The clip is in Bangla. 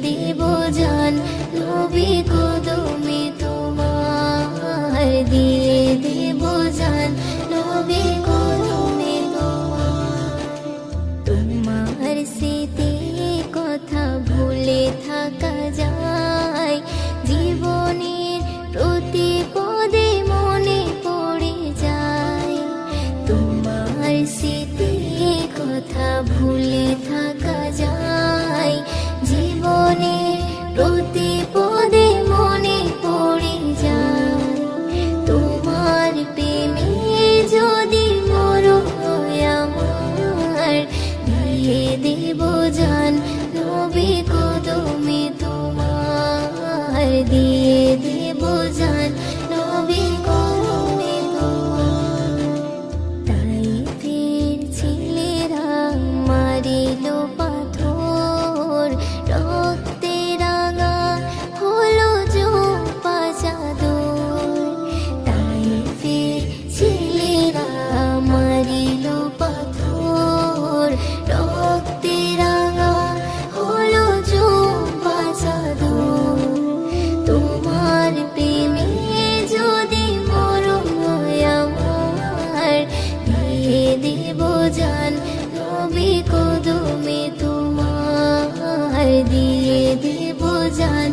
দেব জান নবী কদমে তোমার, দিয়ে দেব জান নবী কদমে তোমার। তোমার স্মৃতি কথা ভুলে থাকা যায়, জীবনের প্রতি পদে মনে পড়ে যায়। তোমার স্মৃতি কথা ভুলে থাকা যায়, জীবনের প্রতি পদে মনে পড়ে যায়। তোমার প্রেমে যদি মরণ হয় আমার, দিয়ে দেব জান নবী কদমে তোমার, দিয়ে দেব জান নবী কদমে তোমার। তাইফের ছেলেরা মারিল পাথর, রক্তে রাঙা হলো জোপা চাদর। তাইফের ছেলেরা মারিল পাথর, রক্তে রাঙা হলো জোপা চাদর। তোমার প্রেমে যদি মরণ হয় আমার, দিয়ে দেব জান নবী কদমে তোমার, দিয়ে দেব জান